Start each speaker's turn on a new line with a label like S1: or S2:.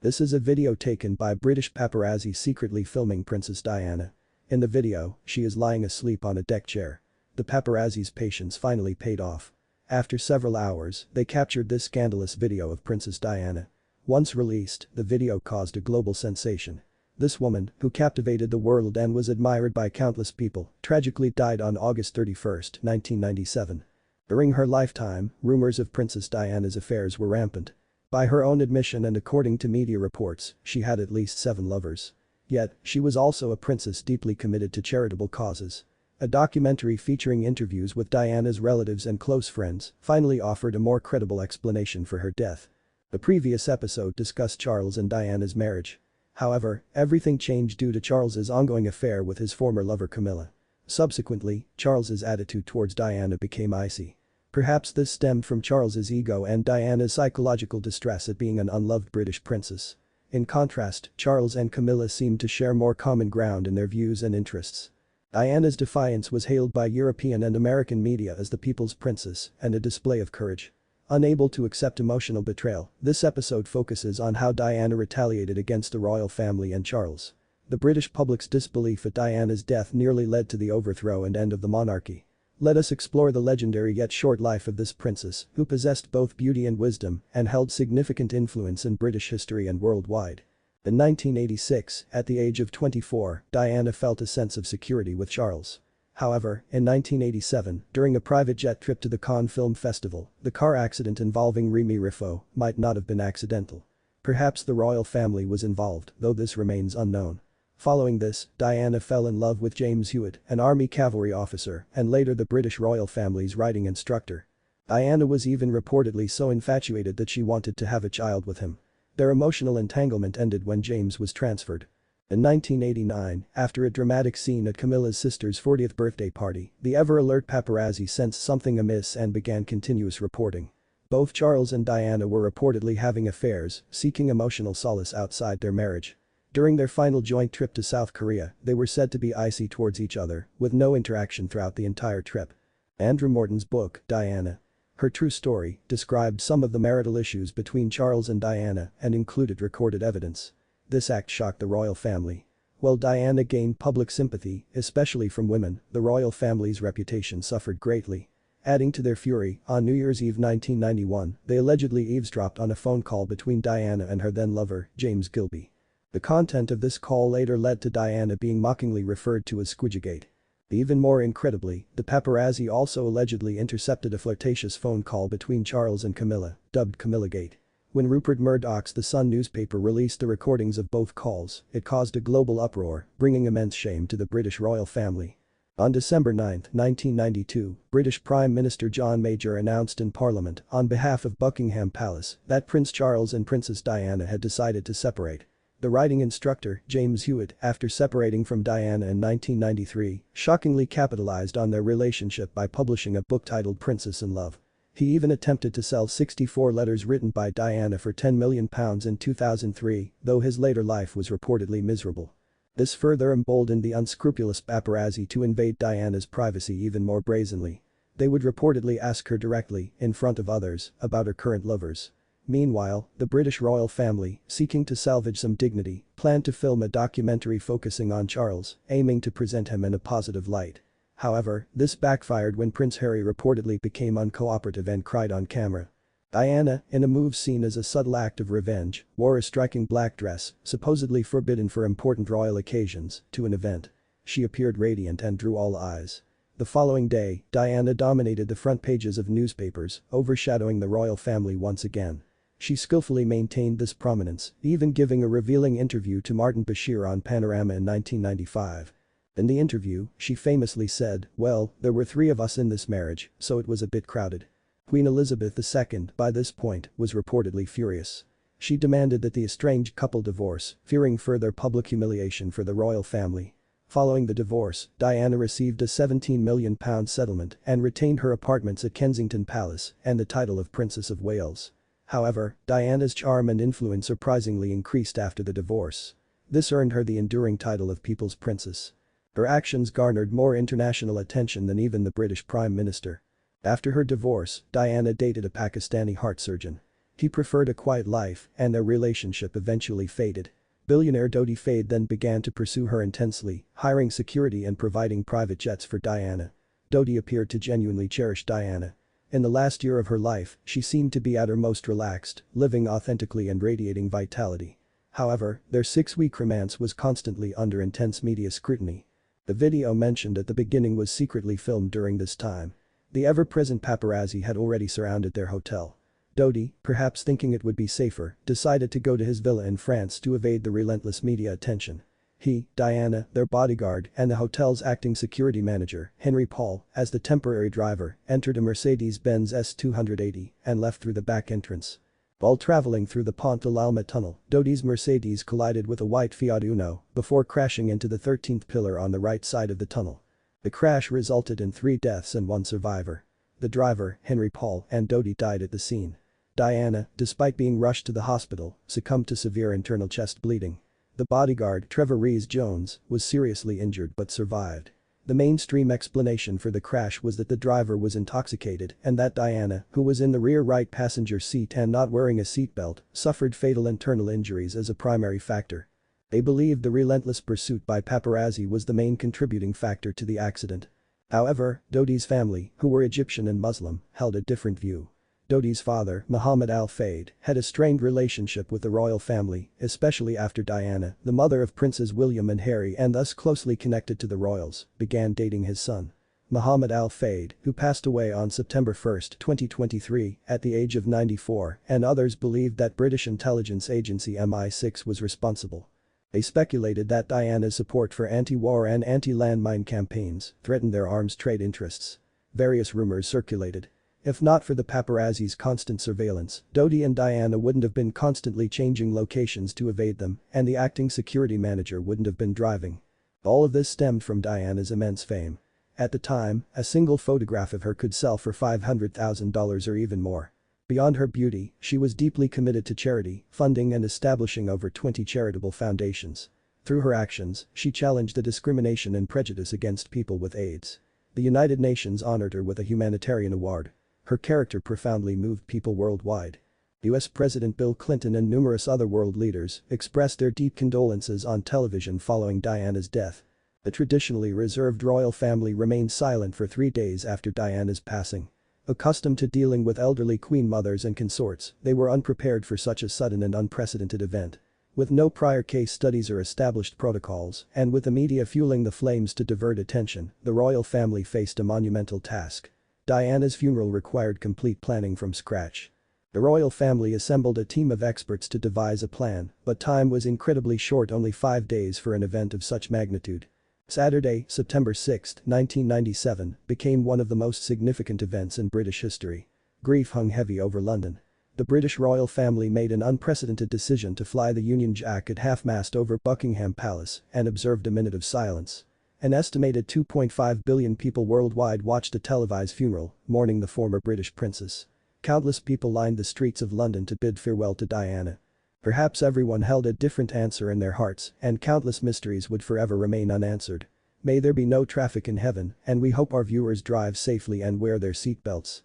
S1: This is a video taken by British paparazzi secretly filming Princess Diana. In the video, she is lying asleep on a deck chair. The paparazzi's patience finally paid off. After several hours, they captured this scandalous video of Princess Diana. Once released, the video caused a global sensation. This woman, who captivated the world and was admired by countless people, tragically died on August 31, 1997. During her lifetime, rumors of Princess Diana's affairs were rampant. By her own admission and according to media reports, she had at least 7 lovers. Yet, she was also a princess deeply committed to charitable causes. A documentary featuring interviews with Diana's relatives and close friends finally offered a more credible explanation for her death. The previous episode discussed Charles and Diana's marriage. However, everything changed due to Charles's ongoing affair with his former lover Camilla. Subsequently, Charles's attitude towards Diana became icy. Perhaps this stemmed from Charles's ego and Diana's psychological distress at being an unloved British princess. In contrast, Charles and Camilla seemed to share more common ground in their views and interests. Diana's defiance was hailed by European and American media as the people's princess and a display of courage. Unable to accept emotional betrayal, this episode focuses on how Diana retaliated against the royal family and Charles. The British public's disbelief at Diana's death nearly led to the overthrow and end of the monarchy. Let us explore the legendary yet short life of this princess, who possessed both beauty and wisdom and held significant influence in British history and worldwide. In 1986, at the age of 24, Diana felt a sense of security with Charles. However, in 1987, during a private jet trip to the Cannes Film Festival, the car accident involving Remy Riffo might not have been accidental. Perhaps the royal family was involved, though this remains unknown. Following this, Diana fell in love with James Hewitt, an army cavalry officer and later the British royal family's riding instructor. Diana was even reportedly so infatuated that she wanted to have a child with him. Their emotional entanglement ended when James was transferred. In 1989, after a dramatic scene at Camilla's sister's 40th birthday party, the ever-alert paparazzi sensed something amiss and began continuous reporting. Both Charles and Diana were reportedly having affairs, seeking emotional solace outside their marriage. During their final joint trip to South Korea, they were said to be icy towards each other, with no interaction throughout the entire trip. Andrew Morton's book, Diana. Her True Story, described some of the marital issues between Charles and Diana and included recorded evidence. This act shocked the royal family. While Diana gained public sympathy, especially from women, the royal family's reputation suffered greatly. Adding to their fury, on New Year's Eve 1991, they allegedly eavesdropped on a phone call between Diana and her then-lover, James Gilby. The content of this call later led to Diana being mockingly referred to as Squidgegate. Even more incredibly, the paparazzi also allegedly intercepted a flirtatious phone call between Charles and Camilla, dubbed Camillagate. When Rupert Murdoch's The Sun newspaper released the recordings of both calls, it caused a global uproar, bringing immense shame to the British royal family. On December 9, 1992, British Prime Minister John Major announced in Parliament, on behalf of Buckingham Palace, that Prince Charles and Princess Diana had decided to separate. The riding instructor, James Hewitt, after separating from Diana in 1993, shockingly capitalized on their relationship by publishing a book titled Princess in Love. He even attempted to sell 64 letters written by Diana for £10 million in 2003, though his later life was reportedly miserable. This further emboldened the unscrupulous paparazzi to invade Diana's privacy even more brazenly. They would reportedly ask her directly, in front of others, about her current lovers. Meanwhile, the British royal family, seeking to salvage some dignity, planned to film a documentary focusing on Charles, aiming to present him in a positive light. However, this backfired when Prince Harry reportedly became uncooperative and cried on camera. Diana, in a move seen as a subtle act of revenge, wore a striking black dress, supposedly forbidden for important royal occasions, to an event. She appeared radiant and drew all eyes. The following day, Diana dominated the front pages of newspapers, overshadowing the royal family once again. She skillfully maintained this prominence, even giving a revealing interview to Martin Bashir on Panorama in 1995. In the interview, she famously said, "Well, there were 3 of us in this marriage, so it was a bit crowded." Queen Elizabeth II, by this point, was reportedly furious. She demanded that the estranged couple divorce, fearing further public humiliation for the royal family. Following the divorce, Diana received a £17 million settlement and retained her apartments at Kensington Palace and the title of Princess of Wales. However, Diana's charm and influence surprisingly increased after the divorce. This earned her the enduring title of People's Princess. Her actions garnered more international attention than even the British Prime Minister. After her divorce, Diana dated a Pakistani heart surgeon. He preferred a quiet life and their relationship eventually faded. Billionaire Dodi Fayed then began to pursue her intensely, hiring security and providing private jets for Diana. Dodi appeared to genuinely cherish Diana. In the last year of her life, she seemed to be at her most relaxed, living authentically and radiating vitality. However, their 6-week romance was constantly under intense media scrutiny. The video mentioned at the beginning was secretly filmed during this time. The ever-present paparazzi had already surrounded their hotel. Dodi, perhaps thinking it would be safer, decided to go to his villa in France to evade the relentless media attention. He, Diana, their bodyguard, and the hotel's acting security manager, Henry Paul, as the temporary driver, entered a Mercedes-Benz S280 and left through the back entrance. While traveling through the Pont de l'Alma tunnel, Dodi's Mercedes collided with a white Fiat Uno before crashing into the 13th pillar on the right side of the tunnel. The crash resulted in 3 deaths and 1 survivor. The driver, Henry Paul, and Dodi died at the scene. Diana, despite being rushed to the hospital, succumbed to severe internal chest bleeding. The bodyguard, Trevor Rees-Jones, was seriously injured but survived. The mainstream explanation for the crash was that the driver was intoxicated and that Diana, who was in the rear right passenger seat and not wearing a seatbelt, suffered fatal internal injuries as a primary factor. They believed the relentless pursuit by paparazzi was the main contributing factor to the accident. However, Dodi's family, who were Egyptian and Muslim, held a different view. Dodi's father, Mohammed Al Fayed, had a strained relationship with the royal family, especially after Diana, the mother of Princes William and Harry and thus closely connected to the royals, began dating his son. Mohammed Al Fayed, who passed away on September 1, 2023, at the age of 94, and others believed that British intelligence agency MI6 was responsible. They speculated that Diana's support for anti-war and anti-landmine campaigns threatened their arms trade interests. Various rumors circulated. If not for the paparazzi's constant surveillance, Dodi and Diana wouldn't have been constantly changing locations to evade them, and the acting security manager wouldn't have been driving. All of this stemmed from Diana's immense fame. At the time, a single photograph of her could sell for $500,000 or even more. Beyond her beauty, she was deeply committed to charity, funding and establishing over 20 charitable foundations. Through her actions, she challenged the discrimination and prejudice against people with AIDS. The United Nations honored her with a humanitarian award. Her character profoundly moved people worldwide. US President Bill Clinton and numerous other world leaders expressed their deep condolences on television following Diana's death. The traditionally reserved royal family remained silent for 3 days after Diana's passing. Accustomed to dealing with elderly queen mothers and consorts, they were unprepared for such a sudden and unprecedented event. With no prior case studies or established protocols, and with the media fueling the flames to divert attention, the royal family faced a monumental task. Diana's funeral required complete planning from scratch. The royal family assembled a team of experts to devise a plan, but time was incredibly short, only 5 days for an event of such magnitude. Saturday, September 6, 1997, became one of the most significant events in British history. Grief hung heavy over London. The British royal family made an unprecedented decision to fly the Union Jack at half-mast over Buckingham Palace and observed a minute of silence. An estimated 2.5 billion people worldwide watched a televised funeral, mourning the former British princess. Countless people lined the streets of London to bid farewell to Diana. Perhaps everyone held a different answer in their hearts, and countless mysteries would forever remain unanswered. May there be no traffic in heaven, and we hope our viewers drive safely and wear their seatbelts.